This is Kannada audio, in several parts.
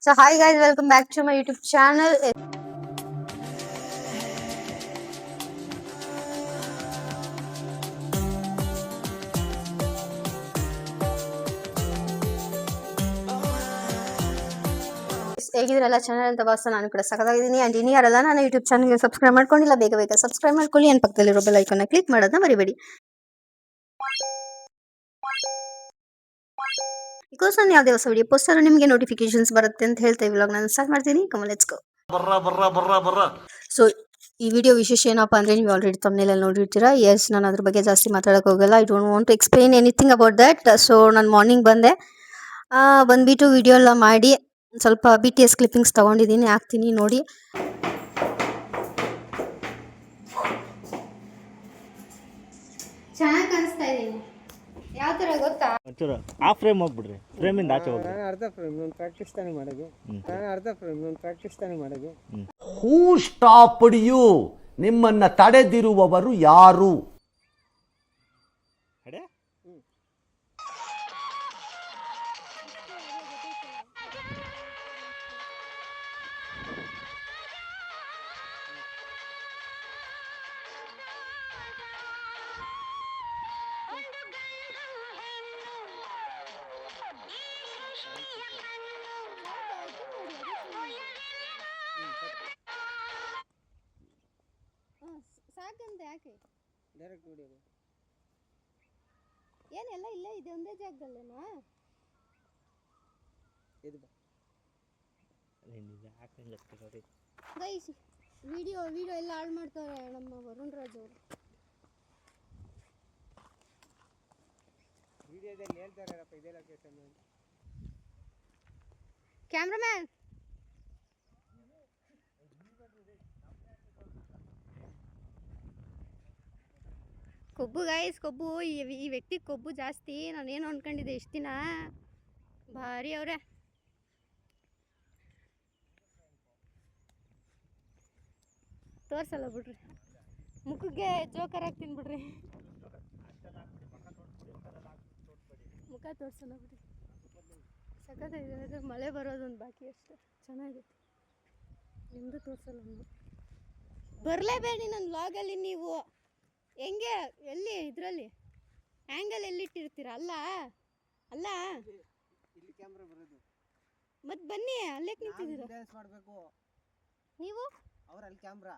So hi guys, welcome back to my YouTube channel. ಹೇಗಿದ್ರಲ್ಲ ಚಾನಲ್ ಅಂತ ಭಾವಿಸ್ತಾ ನಾನು ಕೂಡ ಸಖತ್ತಾಗಿದ್ದೀನಿ. ಆ್ಯಂಡ್ ಇನ್ನು ಯಾರಲ್ಲ ನಾನು ಯೂಟ್ಯೂಬ್ ಚಾನಲ್ಗೆ ಸಬ್ಸ್ಕ್ರೈಬ್ ಮಾಡ್ಕೊಂಡಿಲ್ಲ, ಬೇಗ ಸಬ್ಸ್ಕ್ರೈಬ್ ಮಾಡ್ಕೊಳ್ಳಿ. ಆ್ಯಂಡ್ ಪಕ್ಕದಲ್ಲಿರೋ ಬೆಲ್ ಐಕಾನ್ನ ಕ್ಲಿಕ್ ಮಾಡೋದನ್ನ ಮರಿಬೇಡಿ. ಬಿಕಾಸ್ ನಾನು ಯಾವುದೇ ಹೊಸ ವಿಡಿಯೋ ಪೋಸ್ಟ್ ಆದ್ರೂ ನಿಮಗೆ ನೋಟಿಫಿಕೇಶನ್ಸ್ ಬರುತ್ತೆ ಅಂತ ಹೇಳ್ತಾ ಈ ವ್ಲಾಗ್ ನಾನು ಸ್ಟಾರ್ಟ್ ಮಾಡ್ತೀನಿ. Come let's go. ಸೊ ಈ ವಿಡಿಯೋ ವಿಶೇಷ ಏನಪ್ಪ ಅಂದರೆ, ನೀವು ಆಲ್ರೆಡಿ ತಮ್ಮನೇಲಿ ನೋಡಿರ್ತೀರಾ. ಎಸ್, ನಾನು ಅದ್ರ ಬಗ್ಗೆ ಜಾಸ್ತಿ ಮಾತಾಡೋಕೆ ಹೋಗಲ್ಲ. I don't want to explain anything about that. So ನಾನು ಮಾರ್ನಿಂಗ್ ಬಂದ್ಬಿಟ್ಟು ವಿಡಿಯೋ ಎಲ್ಲ ಮಾಡಿ ಸ್ವಲ್ಪ BTS ಕ್ಲಿಪ್ಪಿಂಗ್ಸ್ ತೊಗೊಂಡಿದ್ದೀನಿ, ಹಾಕ್ತೀನಿ ನೋಡಿ. ಚೆನ್ನಾಗಿ ಕಾಣಿಸ್ತಾ ಇದ್ದೀನಿ. ಯಾವ ಥರ ಗೊತ್ತಾ? ಒಂಚೂರು ಆ ಫ್ರೇಮ್ ಹೋಗ್ಬಿಡ್ರಿ, ಫ್ರೇಮಿಂದ ಆಚೆ ಹೋಗಿ. ಅರ್ಧ ಫ್ರೇಮ್ ನಾನು ಪ್ರಾಕ್ಟೀಸ್ ತಾನೇ ಮಾಡೋದು. ಹೂ ಸ್ಟಾಪ್ಡ್ ಯು? ನಿಮ್ಮನ್ನ ತಡೆದಿರುವವರು ಯಾರು? ಸಾಕಂತ ಯಾಕೆ ಡೈರೆಕ್ಟ್ ವಿಡಿಯೋ ಏನೆಲ್ಲ ಇಲ್ಲ ಇದೆ ಒಂದೇ ಜಾಗದಲ್ಲೇನಾ? ಇದು ಬಾ ಗೈಸ್, ವಿಡಿಯೋ ಎಲ್ಲ ಹಾಳು ಮಾಡ್ತಾರೆ ನಮ್ಮ ವರುಣ್ ರಾಜ್ ಅವರು. ವಿಡಿಯೋದಲ್ಲಿ ಹೇಳ್ತಾರಪ್ಪ ಇದೇ ಲೊಕೇಶನ್ ಅಂತ. ಕ್ಯಾಮ್ರಾಮ್ಯಾನ್ ಕೊಬ್ಬು ಗೈಸ್, ಕೊಬ್ಬು. ಈ ವ್ಯಕ್ತಿ ಕೊಬ್ಬು ಜಾಸ್ತಿ. ನಾನೇನು ಅಂದ್ಕೊಂಡಿದ್ದೆ ಇಷ್ಟು ದಿನ, ಭಾರಿ ಅವ್ರೆ. ತೋರ್ಸಲ್ಲ ಬಿಡ್ರಿ, ಮುಖಕ್ಕೆ ಜೋಕರ್ ಹಾಕ್ತೀನಿ ಬಿಡ್ರಿ, ಮುಖ ತೋರ್ಸಲ್ಲ ಬಿಡ್ರಿ. ಸಖತ್ತಾಗಿದೆ. ಮಳೆ ಬರೋದೊಂದು ಬಾಕಿ ಅಷ್ಟೇ, ಚೆನ್ನಾಗಿದೆ. ನಿಮ್ಮದು ತೋರ್ಸಲ್ಲ ನಾನು. ಬರಲೇಬೇಡಿ ನನ್ನ ವ್ಲಾಗಲ್ಲಿ. ನೀವು ಹೆಂಗೆ ಎಲ್ಲಿ ಇದರಲ್ಲಿ ಆ್ಯಂಗಲ್ ಎಲ್ಲಿಟ್ಟಿರ್ತೀರ? ಅಲ್ಲ ಇಲ್ಲಿ ಕ್ಯಾಮ್ರಾ ಬರೋದು. ಮತ್ತೆ ಬನ್ನಿ, ಅಲ್ಲೇ ನಿಂತಿದ್ದೀರ ಡ್ಯಾನ್ಸ್ ಮಾಡಬೇಕು ನೀವು. ಅವರಲ್ಲಿ ಕ್ಯಾಮ್ರಾ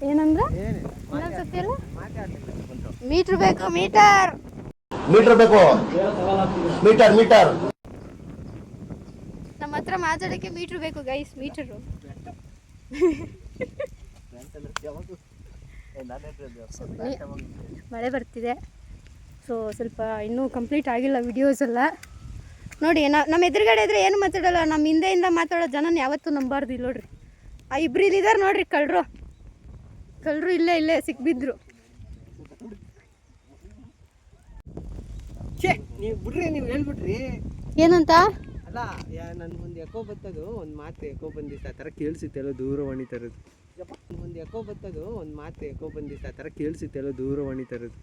ಏನಂದ್ರೆ ಮೀಟರ್ ಬೇಕು, ಮೀಟರ್ ಬೇಕು, ಮೀಟರ್ ನಮ್ಮ ಹತ್ರ ಮಾತಾಡೋಕ್ಕೆ ಮೀಟ್ರ್ ಬೇಕು ಗೈಸ್, ಮೀಟರು. ಮಳೆ ಬರ್ತಿದೆ. ಸೊ ಸ್ವಲ್ಪ ಇನ್ನೂ ಕಂಪ್ಲೀಟ್ ಆಗಿಲ್ಲ ವಿಡಿಯೋಸ್ ಎಲ್ಲ. ನೋಡಿ, ನಮ್ಮ ಎದುರುಗಡೆ ಇದ್ರೆ ಏನು ಮಾತಾಡಲ್ಲ, ನಮ್ಮ ಹಿಂದೆಯಿಂದ ಮಾತಾಡೋ ಜನನ ಯಾವತ್ತೂ ನಂಬಾರ್ದು. ಇಲ್ಲಿ ನೋಡ್ರಿ, ಆ ಇಬ್ರು ಇಲ್ಲಿದ್ದಾರೆ ನೋಡ್ರಿ, ಕಳ್ಳರು ಇಲ್ಲೇ ಸಿಕ್ಬಿದ್ರು. ನೀವು ಬಿಡ್ರಿ, ನೀವು ಹೇಳ್ಬಿಟ್ರಿ ಏನಂತ? ಅಲ್ಲ, ನನ್ಗೊಂದು ಎಕೋ ಬರ್ತದು, ಒಂದು ಮಾತು ಎಕೋ ಬಂದಿತ್ತು, ಆ ಥರ ಕೇಳಿಸುತ್ತೆಲ್ಲೋ ದೂರವಾಣಿ ತರೋದು. ಒಂದು ಎಕೋ ಬರ್ತದು, ಒಂದು ಮಾತು ಎಕೋ ಬಂದಿತ್ತು, ಆ ಥರ ಕೇಳಿಸುತ್ತೆಲ್ಲೋ ದೂರವಾಣಿ ತರೋದು.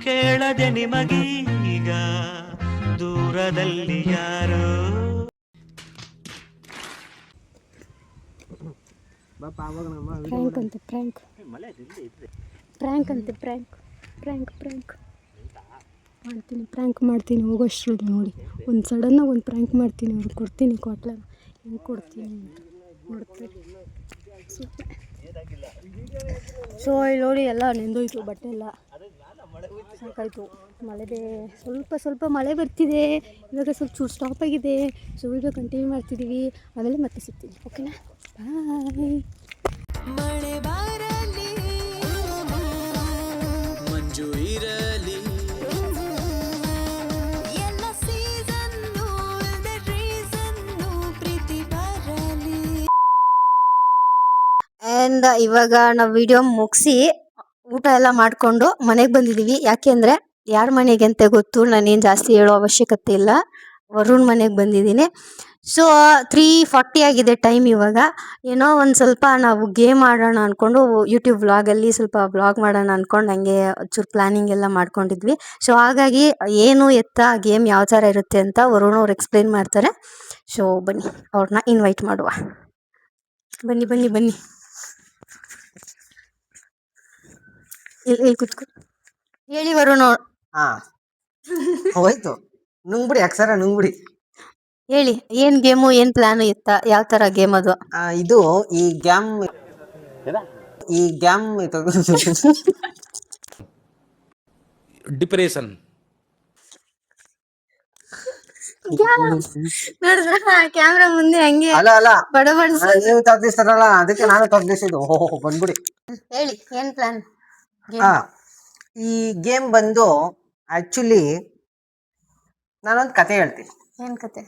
ಕೇಳದೆ ನಿಮಗೀಗ ದೂರದಲ್ಲಿ ಯಾರೋ. ಬಾಪ ಆವಾಗ ನಮ್ಮ ಪ್ರ್ಯಾಂಕ್ ಮಾಡ್ತೀನಿ, ಪ್ರ್ಯಾಂಕ್ ಮಾಡ್ತೀನಿ ಹೋಗೋಷ್ಟ್ರಲ್ಲಿ. ನೋಡಿ, ಒಂದು ಸಡನ್ನಾಗಿ ಒಂದು ಪ್ರ್ಯಾಂಕ್ ಮಾಡ್ತೀನಿ, ಅವ್ರಿಗೆ ಕೊಡ್ತೀನಿ ಕೊಟ್ಲ, ಹೆಂಗೆ ಕೊಡ್ತೀನಿ ಅಂತ ನೋಡ್ತೀನಿ. ಸೊ ಇಲ್ಲಿ ನೋಡಿ, ಎಲ್ಲ ನೆಂದೋಯ್ತು, ಬಟ್ಟೆ ಎಲ್ಲ ಸಾಕಾಯಿತು. ಮಳೆ ಸ್ವಲ್ಪ ಮಳೆ ಬರ್ತಿದೆ ಇವಾಗ, ಸ್ವಲ್ಪ ಚೂರು ಸ್ಟಾಪ್ ಆಗಿದೆ. ಸೊ ವಿಡಿಯೋ ಕಂಟಿನ್ಯೂ ಮಾಡ್ತಿದ್ದೀವಿ, ಆಮೇಲೆ ಮತ್ತೆ ಸಿಗ್ತೀನಿ. ಓಕೆನಾ? ಬಾಯ್. ಮಳೆ ಬಾರಲಿ, ಮಂಜು ಇರಲಿ, ಎಲ್ಲ ಸೀಸನ್ನು ರೀಸನ್ನು ಪ್ರೀತಿ ಬರಲಿ. ಆ್ಯಂಡ್ ಇವಾಗ ನಾವು ವಿಡಿಯೋ ಮುಗಿಸಿ ಊಟ ಎಲ್ಲ ಮಾಡಿಕೊಂಡು ಮನೆಗೆ ಬಂದಿದ್ದೀವಿ. ಯಾಕೆ ಅಂದರೆ ಯಾರ ಮನೆಗೆ ಅಂತ ಗೊತ್ತು, ನಾನೇನು ಜಾಸ್ತಿ ಹೇಳೋ ಅವಶ್ಯಕತೆ ಇಲ್ಲ. ವರುಣ್ ಮನೆಗೆ ಬಂದಿದ್ದೀನಿ. ಸೊ 3:40 ಆಗಿದೆ ಟೈಮ್ ಇವಾಗ. ಏನೋ ಒಂದು ಸ್ವಲ್ಪ ನಾವು ಗೇಮ್ ಆಡೋಣ ಅಂದ್ಕೊಂಡು ಯೂಟ್ಯೂಬ್ ವ್ಲಾಗಲ್ಲಿ ಸ್ವಲ್ಪ ವ್ಲಾಗ್ ಮಾಡೋಣ ಅಂದ್ಕೊಂಡು ಹಂಗೆ ಚೂರು ಪ್ಲ್ಯಾನಿಂಗ್ ಎಲ್ಲ ಮಾಡ್ಕೊಂಡಿದ್ವಿ. ಸೊ ಹಾಗಾಗಿ ಏನು ಎತ್ತ ಗೇಮ್ ಯಾವ ಥರ ಇರುತ್ತೆ ಅಂತ ವರುಣ್ ಅವ್ರು ಎಕ್ಸ್ಪ್ಲೇನ್ ಮಾಡ್ತಾರೆ. ಸೊ ಬನ್ನಿ ಅವ್ರನ್ನ ಇನ್ವೈಟ್ ಮಾಡುವ. ಬನ್ನಿ ಬನ್ನಿ ಬನ್ನಿ, ಇಲ್ಲಿ ಕೂತ್ಕೊ. ಹೇಳಿ ವರುಣ್ ಅವ್ರು, ಹಾ ಹೋಯ್ತು, ನುಂಗ್ಬಿಡಿ ಅಕ್ಷರ ನುಂಗ್ಬಿಡಿ. ಹೇಳಿ ಏನು ಗೇಮು, ಏನು ಪ್ಲ್ಯಾನು ಎತ್ತ, ಯಾವ ಥರ ಗೇಮ್ ಅದು? ಇದು ಈ ಗ್ಯಾಮ್ ಡಿಪ್ರೆಷನ್ ನೋಡಿದ್ರ ಕ್ಯಾಮ್ರಾ ಮುಂದೆ ಹಂಗೆ ಅಲ್ಲ ಬಡಬಡಿಸ್. ನೀವು ತಗ್ದಿಸ್ತಾರಲ್ಲ ಅದಕ್ಕೆ ನಾನು ತಗ್ದಿಸಿದ್ದು. ಓಹೋ ಬಂದ್ಬಿಡಿ. ಹೇಳಿ ಏನು ಪ್ಲ್ಯಾನ್? ಹಾ, ಈ ಗೇಮ್ ಬಂದು ಆಕ್ಚುಲಿ ನಾನೊಂದು ಕತೆ ಹೇಳ್ತೀನಿ. ಏನು ಕತೆ?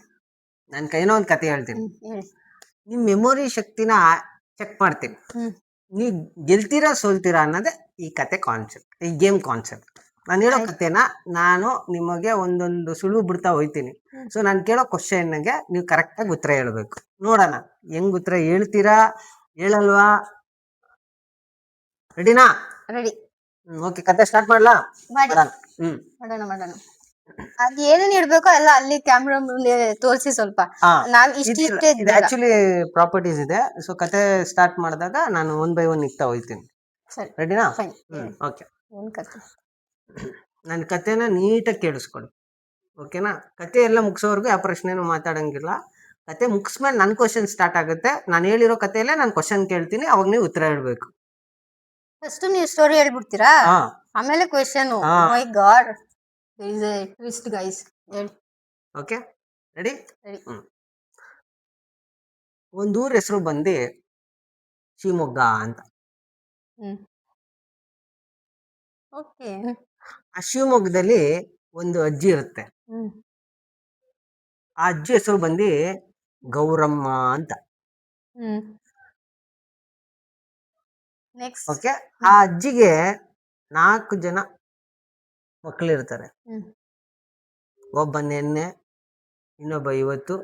ನನ್ನ ಕೈನೋ ಒಂದು ಕತೆ ಹೇಳ್ತೀನಿ. ಹೇಳಿ. ನಿಮ್ಮ ಮೆಮೊರಿ ಶಕ್ತಿನ ಚೆಕ್ ಮಾಡ್ತೀನಿ. ಹ್ಮ್ ನೀವು ಗೆಲ್ತೀರಾ ಸೋಲ್ತೀರಾ ಅನ್ನೋದೇ ಈ ಕತೆ ಕಾನ್ಸೆಪ್ಟ್, ಈ ಗೇಮ್ ಕಾನ್ಸೆಪ್ಟ್. ನಾನು ಹೇಳೋ ಕತೆನ ನಾನು ನಿಮಗೆ ಒಂದೊಂದು ಸುಳುವು ಬಿಡ್ತಾ ಹೋಗ್ತೀನಿ. ಸೊ ನಾನು ಕೇಳೋ ಕ್ವಶನ್ಗೆ ನೀವು ಕರೆಕ್ಟಾಗಿ ಉತ್ತರ ಹೇಳ್ಬೇಕು. ನೋಡೋಣ ಹೆಂಗ್ ಉತ್ತರ ಹೇಳ್ತೀರಾ, ಹೇಳಲ್ವಾ? ರೆಡಿನಾ? ರೆಡಿ. ಓಕೆ, ಕತೆ ಸ್ಟಾರ್ಟ್ ಮಾಡ್ಲಾ? ಮಾಡಿ. ಮಾಡೋಣ. ಹ್ಮ್ ಮಾಡೋಣ ಮಾಡೋಣ. ಅದು ಏನೇನು ಇಡ್ಬೇಕೋ ಎಲ್ಲ ಅಲ್ಲಿ ಕ್ಯಾಮ್ರಾ ಮುಂದೆ ತೋರಿಸಿ ಸ್ವಲ್ಪ. ಹಾ, ನಾವ್ ಇಷ್ಟೇ ಇದು ಆಕ್ಚುಲಿ ಪ್ರಾಪರ್ಟೀಸ್ ಇದೆ. ಸೊ ಕತೆ ಸ್ಟಾರ್ಟ್ ಮಾಡಿದಾಗ ನಾನು 1 by 1 ಇಕ್ತಾ ಹೋಗ್ತೀನಿ. ಸರಿ, ರೆಡಿನಾ? ಫೈನ್. ಓಕೆ, ಏನು ಕತೆ? ನನ್ನ ಕತೆನ ನೀಟಾಗಿ ಕೇಳಿಸ್ಕೊಡಿ. ಓಕೆನಾ? ಕತೆ ಎಲ್ಲ ಮುಗಿಸೋವರೆಗೂ ಯಾವ ಪ್ರಶ್ನೆನೂ ಮಾತಾಡಂಗಿಲ್ಲ. ಕತೆ ಮುಗಿಸ್ಮೇಲೆ ನನ್ನ ಕ್ವಶನ್ ಸ್ಟಾರ್ಟ್ ಆಗುತ್ತೆ. ನಾನು ಹೇಳಿರೋ ಕತೆಯಲ್ಲೇ ನಾನು ಕ್ವಶನ್ ಕೇಳ್ತೀನಿ, ಅವಾಗ ನೀವು ಉತ್ತರ ಹೇಳ್ಬೇಕು. ಫಸ್ಟ್ ನೀವು ಸ್ಟೋರಿ ಹೇಳ್ಬಿಡ್ತೀರಾ, ಹಾ, ಆಮೇಲೆ ಕ್ವೆಶ್ಚನ್. ಹಾ. My god, is a twist guys. ಹೇಳಿ. Okay, ready? Ready. ಒಂದು ಊರ ಹೆಸರು ಬಂದು ಶಿವಮೊಗ್ಗ ಅಂತ. ಓಕೆ. ಆ ಶಿವಮೊಗ್ಗದಲ್ಲಿ ಒಂದು ಅಜ್ಜಿ ಇರುತ್ತೆ. ಆ ಅಜ್ಜಿ ಹೆಸರು ಬಂದು ಗೌರಮ್ಮ ಅಂತ. ನೆಕ್ಸ್ಟ್. ಓಕೆ, ಆ ಅಜ್ಜಿಗೆ 4 ಜನ ಮಕ್ಕಳಿರ್ತಾರೆ. ಒಬ್ಬ ನೆನ್ನೆ, ಇನ್ನೊಬ್ಬ ಇವತ್ತು,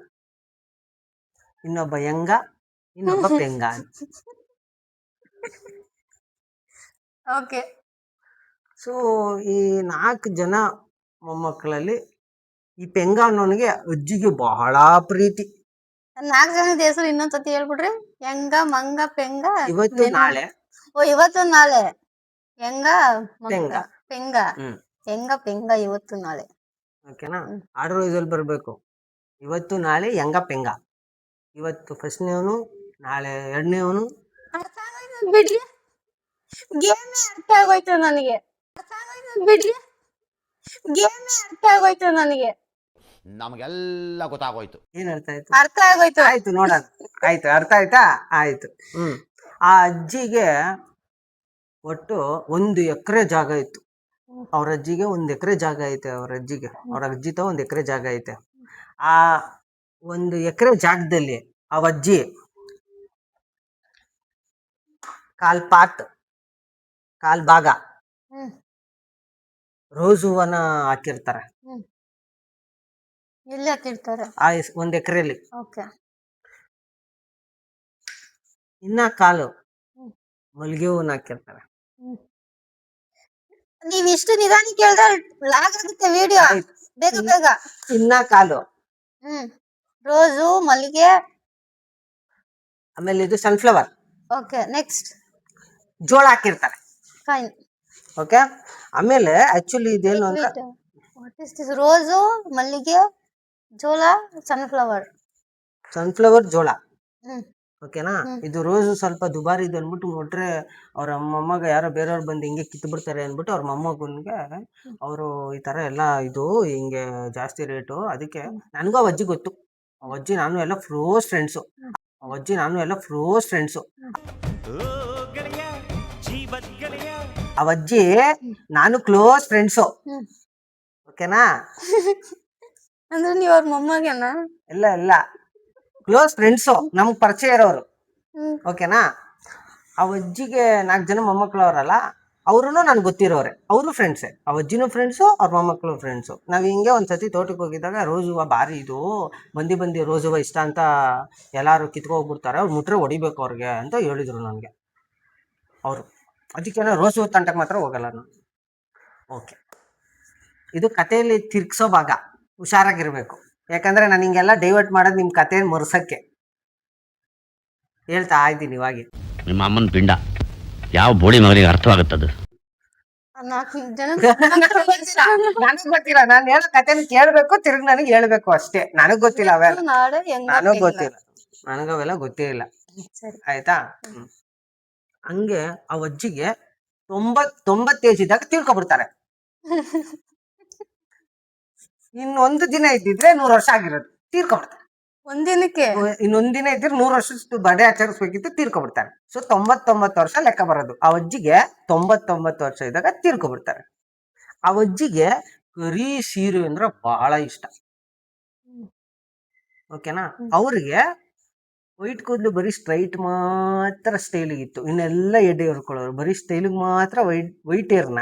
ಇನ್ನೊಬ್ಬ ಯಂಗ, ಇನ್ನೊಬ್ಬ ಪೆಂಗ ಅಂತ. ಓಕೆ. ಸೊ ಈ 4 ಜನ ಮೊಮ್ಮಕ್ಕಳಲ್ಲಿ ಈ ಪೆಂಗ ಅನ್ನೋನಿಗೆ ಅಜ್ಜಿಗೆ ಬಹಳ ಪ್ರೀತಿ. 4 ಜನದ ಹೆಸರು ಇನ್ನೊಂದ್ಸತಿ ಹೇಳ್ಬಿಡ್ರಿ. ಹೆಂಗ, ಮಂಗ, ಪೆಂಗ, ಇವತ್ತು ನಾಳೆ ಓ ಇವತ್ತು ನಾಳೆ. ಹೆಂಗ, ಪೆಂಗ. ಪೆಂಗ, ಹೆಂಗ, ಪೆಂಗ, ಇವತ್ತು ನಾಳೆ. ಓಕೆನಾ? ಆರ್ಡರ್ ವೈಸಲ್ಲಿ ಬರಬೇಕು. ಇವತ್ತು ನಾಳೆ ಹೆಂಗ ಪೆಂಗ. ಇವತ್ತು ಫಸ್ಟ್ನೇವನು, ನಾಳೆ 2ನೇವನು. ಅರ್ಥ ಆಗೋಯ್ತು ಬಿಡ್ರಿ, ಗೇಮೇ ಅರ್ಥ ಆಗೋಯ್ತು ನನಗೆ. ಬಿಡ್ರಿ, ಗೇಮೇ ಅರ್ಥ ಆಗೋಯ್ತು ನನಗೆ. ನಮಗೆಲ್ಲ ಗೊತ್ತಾಗೋಯ್ತು. ಏನ್ ಅರ್ಥ ಆಯ್ತು? ಅರ್ಥ ಆಗೋಯ್ತು. ಆಯ್ತು, ನೋಡೋಣ. ಆಯ್ತು, ಅರ್ಥ ಆಯ್ತಾ? ಆಯ್ತು. ಆ ಅಜ್ಜಿಗೆ ಒಟ್ಟು 1 ಎಕರೆ ಜಾಗ ಇತ್ತು. ಅವ್ರ ಅಜ್ಜಿಗೆ 1 ಎಕರೆ ಜಾಗ ಐತೆ. ಅವ್ರ ಅಜ್ಜಿ ತ 1 ಎಕರೆ ಜಾಗ ಐತೆ. ಆ 1 ಎಕರೆ ಜಾಗದಲ್ಲಿ ಆ ಅಜ್ಜಿ ಕಾಲ್ ಭಾಗ ರೋಸ್ ಹೂವನ ಹಾಕಿರ್ತಾರೆ. ಎಲ್ಲಿ ಹಾಕಿರ್ತಾರೆ? ಆ 1 ಎಕರೆಯಲ್ಲಿ. ಓಕೆ. ಇನ್ನ ಕಾಲು ಮಲ್ಗೆ ಹೂವನ ಹಾಕಿರ್ತಾರೆ. ನೀವ್ ಇಷ್ಟು ನಿಧಾನ ಕೇಳಿದ್ರೆ ಲಾಗ್ ಆಗುತ್ತೆ ವಿಡಿಯೋ. ಆಯ್ತು. ಬೇಗ ಬೇಗ. ಇನ್ನ ಕಾಲು, ರೋಸು, ಮಲ್ಲಿಗೆ. ಆಮೇಲೆ ಇದು ಸನ್ಫ್ಲವರ್. Okay, next. ಜೋಳ ಹಾಕಿರ್ತಾರೆ. ಫೈನ್. ಓಕೆ, ಆಮೇಲೆ ಆಕ್ಚುಲಿ ಇದೇನು ಅಂದ್ರೆ ವಾಟ್ ಇಸ್ ದಿಸ್? ರೋಸು, ಮಲ್ಲಿಗೆ, ಜೋಳ, ಸನ್ಫ್ಲವರ್ ಜೋಳ. ಓಕೆನಾ? ಇದು ರೋಸು ಸ್ವಲ್ಪ ದುಬಾರಿ ಇದೆ ಅನ್ಬಿಟ್ಟು ನೋಡ್ರೆ ಅವ್ರ ಮೊಮ್ಮಗ ಯಾರೋ ಬೇರೆಯವ್ರು ಬಂದು ಹಿಂಗೆ ಕಿತ್ತು ಬಿಡ್ತಾರೆ ಅನ್ಬಿಟ್ಟು ಅವ್ರ ಮೊಮ್ಮಗನ್ಗೆ ಅವರು ಈ ತರ ಎಲ್ಲ ಇದು ಹಿಂಗೆ ಜಾಸ್ತಿ ರೇಟು. ಅದಕ್ಕೆ ನನಗೂ ಆ ಅಜ್ಜಿ ಗೊತ್ತು. ಆ ಅಜ್ಜಿ ನಾನು ಎಲ್ಲ ಕ್ಲೋಸ್ ಫ್ರೆಂಡ್ಸು. ಆ ಅಜ್ಜಿ ನಾನು ಕ್ಲೋಸ್ ಫ್ರೆಂಡ್ಸು. ಓಕೆನಾ? ಅಂದ್ರೆ ನೀವ್ ಅವ್ರ ಮೊಮ್ಮಗನ? ಇಲ್ಲ ಕ್ಲೋಸ್ ಫ್ರೆಂಡ್ಸು, ನಮ್ಗೆ ಪರಿಚಯ ಇರೋರು. ಓಕೆನಾ? ಆ ಅಜ್ಜಿಗೆ 4 ಜನ ಮೊಮ್ಮಕ್ಕಳು ಅವರಲ್ಲ. ಅವ್ರು ನನ್ಗೆ ಗೊತ್ತಿರೋರೆ, ಅವರು ಫ್ರೆಂಡ್ಸೇ, ಆ ಅಜ್ಜಿನೂ ಫ್ರೆಂಡ್ಸು, ಅವ್ರ ಮೊಮ್ಮಕ್ಕಳು ಫ್ರೆಂಡ್ಸು. ನಾವು ಹಿಂಗೆ ಒಂದ್ಸತಿ ತೋಟಕ್ಕೆ ಹೋಗಿದ್ದಾಗ ರೋಸ್ ಹೂವು ಭಾರಿ ಇದು, ಬಂದಿ ರೋಸ್ ಹೂವು ಇಷ್ಟ ಅಂತ ಎಲ್ಲಾರು ಕಿತ್ಕೋಗ್ಬಿಡ್ತಾರೆ, ಅವ್ರು ಮುಟ್ರೆ ಹೊಡಿಬೇಕು ಅವ್ರಿಗೆ ಅಂತ ಹೇಳಿದ್ರು ನನಗೆ ಅವರು. ಅದಕ್ಕೆ ರೋಸ್ ಹೂವು ತಂಟಕ್ಕೆ ಮಾತ್ರ ಹೋಗಲ್ಲ ನಾನು. ಓಕೆ, ಇದು ಕಥೆಯಲ್ಲಿ ತಿರ್ಗ್ಸೋ ಭಾಗ, ಹುಷಾರಾಗಿರ್ಬೇಕು. ಯಾಕಂದ್ರೆ ನಾನು ಹಿಂಗೆಲ್ಲ ಡೈವರ್ಟ್ ಮಾಡೋದು ನಿಮ್ಮ ಕಥೆ ಮರ್ಸಕ್ಕೆ ಹೇಳ್ತಾ ಇದ್ದೀನಿ ಇವಾಗ. ನಿಮ್ಮ ಅಮ್ಮನ ಪಿಂಡ ಯಾವ ಬೋಳಿ ಮಗನಿಗೆ ಅರ್ಥವಾಗುತ್ತದು? ನಾಲ್ಕು ಜನ ನನಗ್ ಗೊತ್ತಿಲ್ಲ, ನಾನು ಹೇಳೋ ಕಥೆನ ಕೇಳ್ಬೇಕು, ತಿರ್ಗಿ ನನಗೆ ಹೇಳ್ಬೇಕು ಅಷ್ಟೇ. ನನಗ್ ಗೊತ್ತಿಲ್ಲ ಅವೆಲ್ಲ, ನಾಳೆ ಹೆಂಗ ನನಗ್ ಗೊತ್ತಿಲ್ಲ, ನನಗವೆಲ್ಲ ಗೊತ್ತೇ ಇಲ್ಲ. ಸರಿ. ಆಯ್ತಾ? ಹಂಗೆ ಆ ಅಜ್ಜಿಗೆ 90 ಏಜ್ ಇದ್ದಾಗ ತಿಳ್ಕೊಬಿಡ್ತಾರೆ. ಇನ್ನೊಂದು ದಿನ ಇದ್ದಿದ್ರೆ 100 ವರ್ಷ ಆಗಿರೋದು, ತೀರ್ಕೊಬಿಡ್ತಾರೆ. ಒಂದಿನಕ್ಕೆ ಇನ್ನೊಂದ್ ದಿನ ಇದ್ರೆ 100 ವರ್ಷದ್ದು ಬರ್ಡೇ ಆಚರಿಸ್ಬೇಕಿತ್ತು, ತೀರ್ಕೊಬಿಡ್ತಾರೆ. ಸೊ 99 ವರ್ಷ ಲೆಕ್ಕ ಬರೋದು. ಆ ಅಜ್ಜಿಗೆ 99 ವರ್ಷ ಇದ್ದಾಗ ತೀರ್ಕೊಬಿಡ್ತಾರೆ. ಆ ಅಜ್ಜಿಗೆ ಕರಿ ಸೀರೆ ಅಂದ್ರೆ ಬಹಳ ಇಷ್ಟ. ಓಕೆನಾ? ಅವ್ರಿಗೆ ವೈಟ್ ಕೂದಲು ಬರೀ ಸ್ಟ್ರೈಟ್ ಮಾತ್ರ ಸ್ಟೈಲಿಗಿತ್ತು, ಇನ್ನೆಲ್ಲ ಎಡೆ ಹೊರ್ಕೊಳ್ಳೋರು. ಬರೀ ಸ್ಟೈಲಿಗೆ ಮಾತ್ರ ವೈಟ್ ಏರ್ನ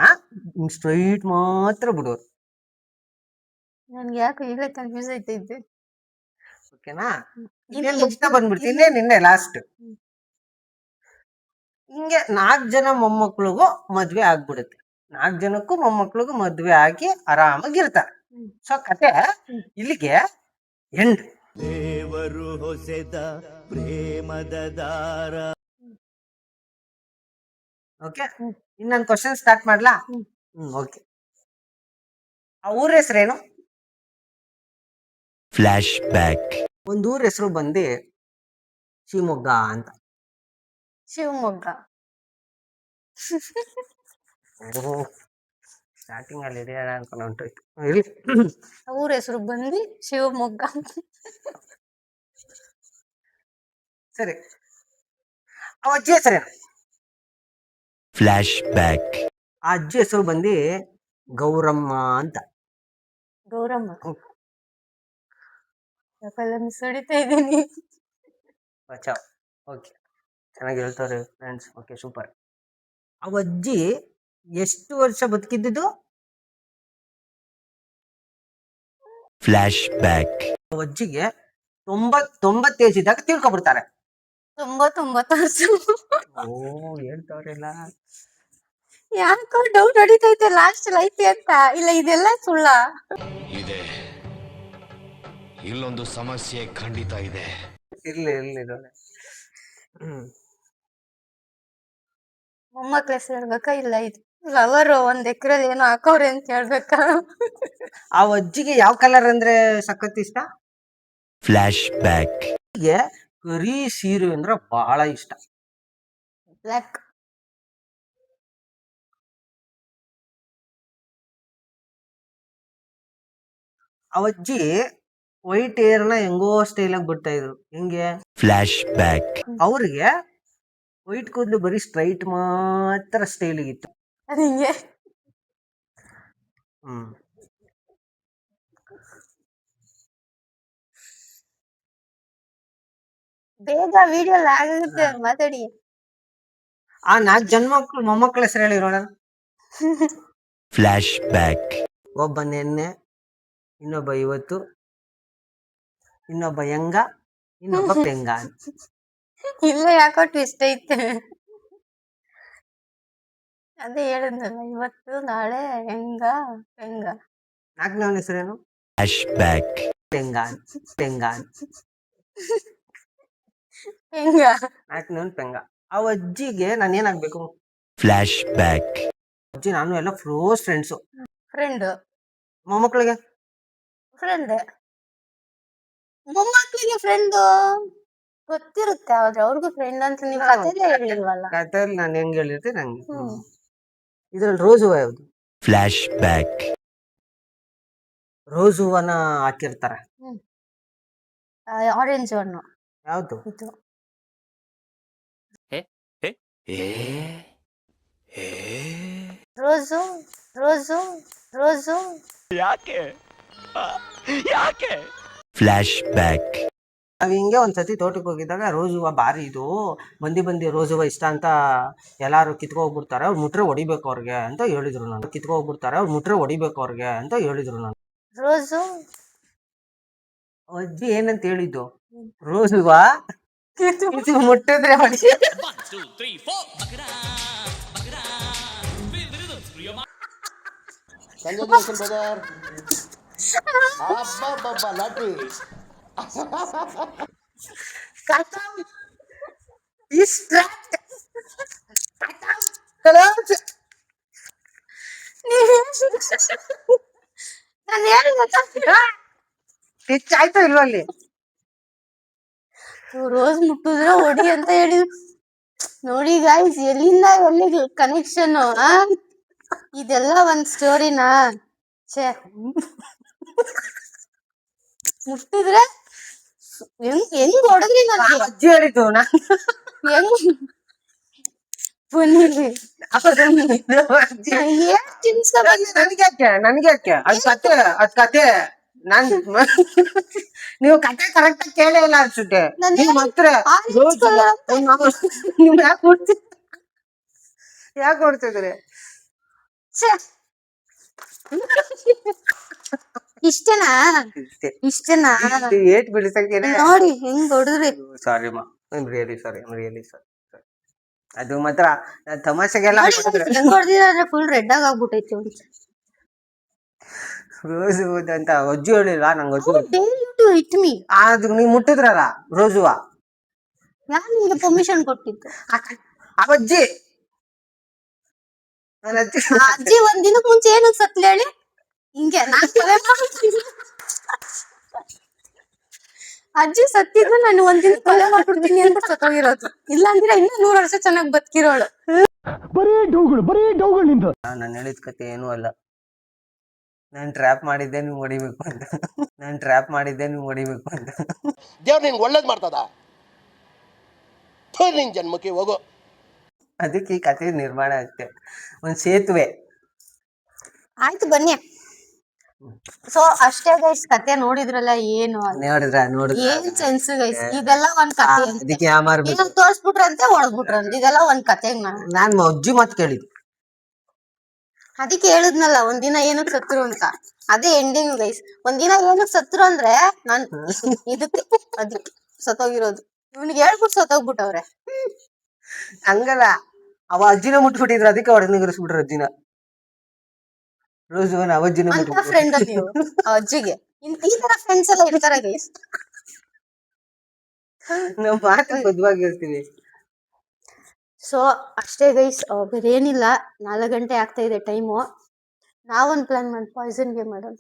ಸ್ಟ್ರೈಟ್ ಮಾತ್ರ ಬಿಡೋರು. ನನ್ಗೆ ಯಾಕೆ ಈಗಲೇ ಕನ್ಫ್ಯೂಸ್ ಆಯ್ತೈತೆ. ಓಕೆನಾ? ಇನ್ನೇನ್ ಮುಗಿಸ್ತಾ ಬಂದ್ಬಿಡ್ತೀನಿ, ನಿನ್ನೆ ಲಾಸ್ಟ್. ಹಿಂಗೆ 4 ಜನ ಮೊಮ್ಮಕ್ಳಿಗೂ ಮದ್ವೆ ಆಗ್ಬಿಡುತ್ತೆ. 4 ಜನಕ್ಕೂ ಮೊಮ್ಮಕ್ಳಿಗೂ ಮದ್ವೆ ಆಗಿ ಆರಾಮಾಗಿರ್ತಾರೆ. ಸೊ ಕತೆ ಇಲ್ಲಿಗೆ ಎಂಡ್. ದೇವರು ಹೊಸೆದ ಪ್ರೇಮದ ದಾರ. ಓಕೆ, ಇನ್ನೊಂದು ಕ್ವಶನ್ ಸ್ಟಾರ್ಟ್ ಮಾಡ್ಲಾ? ಓಕೆ. ಆ ಊರ ಹೆಸರೇನು? Flash back. ಒಂದು ಊರ ಹೆಸರು ಬಂದು ಶಿವಮೊಗ್ಗ ಅಂತ. ಶಿವಮೊಗ್ಗ. ಸ್ಟಾರ್ಟಿಂಗ್ ಅಲ್ಲಿ ಹಿಡಿಯೋಣ ಅನ್ಕೊಂಡು ಹೊಂಟೋಯ್ತು. ಇರ್ಲಿ. ಊರ ಹೆಸರು ಬಂದು ಶಿವಮೊಗ್ಗ. ಸರಿ, ಆ ಅಜ್ಜಿ ಹೆಸರೇನು? Flashback. ಆ ಅಜ್ಜಿ ಹೆಸರು ಬಂದು ಗೌರಮ್ಮ ಅಂತ. ಗೌರಮ್ಮ. ಯಾಕಲ್ಲ ಮಿಸ್ ಹೊಡಿತಾ ಇದ್ದೀನಿ. ಬಚಾವ್. ಓಕೆ, ಚೆನ್ನಾಗಿ ಹೇಳ್ತಾರೆ ಫ್ರೆಂಡ್ಸ್. Okay, super. ಆ ಅಜ್ಜಿ ಎಷ್ಟು ವರ್ಷ ಬದುಕಿದ್ದು? Flashback. ಆ ಅಜ್ಜಿಗೆ 90 ಏಜ್ ಇದ್ದಾಗ ತಿಳ್ಕೊಬಿಡ್ತಾರೆ. 90 ವರ್ಷ. ಓ, ಹೇಳ್ತಾವ್ರೆಲ್ಲ. ಯಾಕೋ ಡೌಟ್ ಹೊಡಿತೈತೆ ಲಾಸ್ಟ್ ಐತಿ ಅಂತ. ಇಲ್ಲ ಇದೆಲ್ಲ ಸುಳ್ಳ. ಇದೆ, ಇಲ್ಲೊಂದು ಸಮಸ್ಯೆ ಖಂಡಿತ ಇದೆ. ಇರ್ಲಿ ಇರೋಲ್ಲ. ಮೊಮ್ಮಕ್ಳ ಹೆಸರು ಹೇಳ್ಬೇಕಾ? ಇಲ್ಲ ಇದು ಲವರು 1 ಎಕರೆಲಿ ಏನೋ ಹಾಕವ್ರೆ ಅಂತ ಹೇಳ್ಬೇಕಾ? ಆ ಅಜ್ಜಿಗೆ ಯಾವ ಕಲರ್ ಅಂದ್ರೆ ಸಖತ್ ಇಷ್ಟ? Flash back. ಅಜ್ಜಿಗೆ ಕರಿ ಸೀರೆ ಅಂದ್ರೆ ಬಹಳ ಇಷ್ಟ. ಬ್ಲ್ಯಾಕ್. ಆ ಅಜ್ಜಿ ವೈಟ್ ಏರ್ನ ಹೆಂಗೋ ಸ್ಟೈಲಾಗಿ ಬಿಡ್ತಾ ಇದ್ರು. ಹೆಂಗೆ? Flash back. ಅವ್ರಿಗೆ ವೈಟ್ ಕೂದಲು ಬರೀ ಸ್ಟ್ರೈಟ್ ಮಾತ್ರ ಸ್ಟೈಲಿಗಿತ್ತು. ಹಿಂಗೆ ಬೇಗ ವಿಡಿಯೋ ಆಗುತ್ತೆ, ಮಾತಾಡಿ. ಆ 4 ಜನ ಮೊಮ್ಮಕ್ಕಳ ಹೆಸರು ಹೇಳಿರೋಣ. Flash back. ಒಬ್ಬ ನೆನ್ನೆ, ಇನ್ನೊಬ್ಬ ಇವತ್ತು, ಇನ್ನೊಬ್ಬ ಹೆಂಗ, ಇನ್ನೊಬ್ಬ ಪೆಂಗ. ಇಲ್ಲ ಯಾಕೋ ಟ್ವಿಸ್ಟ್ ಐತೆ. ಅದೇ ಹೇಳಿದ್ನಲ್ಲ, ಇವತ್ತು ನಾಳೆ ಹೆಂಗ ಹೆಂಗ. 4ನೇ ಹೆಸರೇನು? Flashback. ಪೆಂಗ. ಹೆಂಗ 4ನೇ ಪೆಂಗ. ಆ ಅಜ್ಜಿಗೆ ನಾನು ಏನಾಗ್ಬೇಕು? Flashback. ಅಜ್ಜಿ ನಾನು ಎಲ್ಲ ಕ್ಲೋಸ್ ಫ್ರೆಂಡ್ಸು. ಫ್ರೆಂಡ್. ಮೊಮ್ಮಕ್ಕಳಿಗೆ ಫ್ರೆಂಡ್. ಮೊಮ್ಮಕ್ಕಳಿಗೆ ಫ್ರೆಂಡ್ ಗೊತ್ತಿರುತ್ತೆ, ಆದ್ರೆ ಅವ್ರಿಗೂ ಫ್ರೆಂಡ್ ಅಂತ ನೀವು ಕಥೆಲೇ ಹೇಳಿಲ್ವಲ್ಲ. ಕಥೆಯಲ್ಲಿ ನಾನು ಹೆಂಗ್ ಹೇಳಿರ್ತೀನಿ ನಂಗೆ. ಇದ್ರಲ್ಲಿ ರೋಸ್ ಹೂವ ಯಾವ್ದು? Flash back. ರೋಸ್ ಹೂವನ ಹಾಕಿರ್ತಾರೆ. ಆರೆಂಜ್ ಹಣ್ಣು ಯಾವ್ದು? ಇದು. Rose rose rose. ಯಾಕೆ? Flashback. ನಾವ್ ಹಿಂಗೆ ಒಂದ್ಸತಿ ತೋಟಕ್ಕೆ ಹೋಗಿದ್ದಾಗ ರೋಸ್ ಹೂವ ಬಾರಿ ಇದು ಬಂದಿ ರೋಸ್ ಹೂವ ಇಷ್ಟ ಅಂತ ಎಲ್ಲಾರು ಕಿತ್ಕೋಗ್ಬಿಡ್ತಾರೆ ಅವ್ರು ಮುಟ್ರೆ ಹೊಡಿಬೇಕು ಅವ್ರಿಗೆ ಅಂತ ಹೇಳಿದ್ರು ನಾನು. ಕಿತ್ಕೋಗ್ಬಿಡ್ತಾರೆ ಅವ್ರು ಮುಟ್ರೆ ಹೊಡಿಬೇಕು ಅವ್ರಿಗೆ ಅಂತ ಹೇಳಿದ್ರು ನಾನು. ರೋಸು ಅಜ್ಜಿ ಏನಂತ ಹೇಳಿದ್ದು? ರೋಸ್ ಹೂವ ಇದು ಮುಟ್ಟಿದ್ರೆ ಹೊಡಿ. ನಾನು ಹೇಳಿದ ಆಯ್ತು ಇಲ್ವ ಅಲ್ಲಿ? ರೋಸ್ ಮುಟ್ಟಿದ್ರೆ ಹೊಡಿ ಅಂತ ಹೇಳಿದ್ರು. ನೋಡಿ ಗಾಯ್ಸ್, ಎಲ್ಲಿಂದ ಎಲ್ಲಿ ಕನೆಕ್ಷನ್. ಇದೆಲ್ಲ ಒಂದ್ ಸ್ಟೋರಿನಾ? ಛೇ, ಮುಟ್ಟಿದ್ರೆ ಹೆಂಗ್ ಹೊಡೆದ್ರಿ ನನಗೆ? ಅಜ್ಜಿ ಹೇಳಿದ್ದು ಹೆಂಗ್ ಬನ್ನಿರಿ ನನ್ಗೆ ಅದ್ ಕತೆ ನೀವು ಕತೆ ಕರೆಕ್ಟ್ ಆಗಿ ಕೇಳೇ ಇಲ್ಲ ಅನ್ಸುತ್ತೆ. ನೀವು ಮಾತ್ರ ನೀವ್ ಯಾಕೆ ಕೊಡ್ತಿದ್ರಿ? ಇಷ್ಟೇನಾ? ಇಷ್ಟೇನಾ? ಏಟ್ ಬಿಡಿಸಕ್ಕೆ ನೋಡಿ ಹೆಂಗ್ ಹೊಡೆದ್ರಿ. ಸಾರಿ ಮಾ, ರಿಯಲಿ ಸಾರಿ, ಅದು ಮಾತ್ರ ತಮಾಷೆಗೆಲ್ಲ ಹೆಂಗ್ ಹೊಡೆದಿರ ಅಂದ್ರೆ ಫುಲ್ ರೆಡ್ ಆಗಿ ಆಗ್ಬಿಟ್ಟೈತಿ. ರೋಸ್ ಅಂತ ಅಜ್ಜಿ ಹೇಳಿಲ್ಲ ನಂಗೆ. Hit me. ಅದು ನೀವ್ ಮುಟ್ಟಿದ್ರಲ್ಲ ರೋಸ್ ಹೂವ, ಯಾರು ನಿಮ್ಗೆ ಪರ್ಮಿಷನ್ ಕೊಟ್ಟಿದ್ದು? ಅವಜ್ಜಿ ಅಜ್ಜಿ ಒಂದ್ ದಿನಕ್ ಮುಂಚೆ ಏನಕ್ ಸತ್ಲಿ ಹೇಳಿ? ಹಿಂಗೆ ನಾನ್ ಕೊಲೆ ಮಾಡ್ಬಿಡ್ತೀನಿ. ಅಜ್ಜಿ ಸತ್ತಿದ್ರು ನಾನು ಒಂದಿನ ಕೊಲೆ ಮಾಡ್ಬಿಡ್ತೀನಿ ಅಂದ್ಬಿಟ್ಟು ಸತ್ತೋಗಿರೋದು. ಇಲ್ಲ ಅಂದ್ರೆ ಇನ್ನ 100 ವರ್ಷ ಚೆನ್ನಾಗಿ ಬದುಕಿರೋಳು. ನಾನು ಹೇಳಿದ ಕತೆ ಏನೂ ಅಲ್ಲ. ನಾನ್ ಟ್ರ್ಯಾಪ್ ಮಾಡಿದ್ದೆ ನೀವು ಹೊಡಿಬೇಕು ಅಂತ. ದೇವ್ರು ನಿನ್ಗೆ ಒಳ್ಳೇದು ಮಾಡ್ತದ? ನಿನ್ ಜನ್ಮಕ್ಕೆ ಹೋಗೋ. ಅದಕ್ಕೆ ಈ ಕತೆ ನಿರ್ಮಾಣ ಅಷ್ಟೇ, ಒಂದ್ ಸೇತುವೆ. ಆಯ್ತು ಬನ್ನಿ. ಸೊ ಅಷ್ಟೇ ಗೈಸ್, ಕತೆ ನೋಡಿದ್ರಲ್ಲ ಏನು ಏನ್ ಸೆನ್ಸ್ ಗೈಸ್. ಇದೆಲ್ಲ ಒಂದ್ ಕತೆ. ಅದಕ್ಕೆ ಯಾಮಾರ್ಬೇಕು. ತೋರ್ಸ್ಬಿಟ್ರಂತೆ ಹೊಡೆದ್ಬಿಟ್ರಂತೆ. ಇದೆಲ್ಲ ಒಂದ್ ಕತೆ. ನಾನ್ ಅಜ್ಜಿ ಮಾತು ಕೇಳಿದ್ದು. ಅದಕ್ಕೆ ಹೇಳಿದ್ನಲ್ಲ ಒಂದಿನ ಏನಕ್ ಸತ್ರು ಅಂತ. ಅದೇ ಎಂಡಿಂಗ್ ಗೈಸ್. ಒಂದಿನ ಏನಕ್ ಸತ್ರು ಅಂದ್ರೆ ನಾನ್ ಅದಕ್ಕೆ ಸತ್ತೋಗಿರೋದು. ಇವ್ನಿಗೆ ಹೇಳ್ಬಿಟ್ಟು ಸತ್ತೋಗ್ಬಿಟ್ಟವ್ರೆ. ಹಂಗಲ್ಲ, ಅವ ಅಜ್ಜಿನ ಮುಟ್ಬಿಟ್ಟಿದ್ರು, ಅದಕ್ಕೆ ಹೊಡೆದ್ ನಿಗರಿಸ್ಬಿಟ್ರು ಅಜ್ಜಿನ. ರೋಸ್ ಅವಜ್ಜಿನ ಅಂತ ಫ್ರೆಂಡ್ ನೀವು ಅಜ್ಜಿಗೆ. ಈ ತರ ಫ್ರೆಂಡ್ಸ್ ಎಲ್ಲ ಇರ್ತಾರೆ ಗೈಸ್. ನಾವ್ ಮಾತ್ರ ಬದ್ವಾಗಿರ್ತೀವಿ. ಸೊ ಅಷ್ಟೇ ಗೈಸ್, ಬೇರೇನಿಲ್ಲ. 4 ಗಂಟೆ ಆಗ್ತಾ ಇದೆ ಟೈಮು. ನಾವೊಂದು ಪ್ಲಾನ್ ಮಾಡಿ ಪಾಯ್ಸನ್ಗೆ ಮಾಡೋಣ.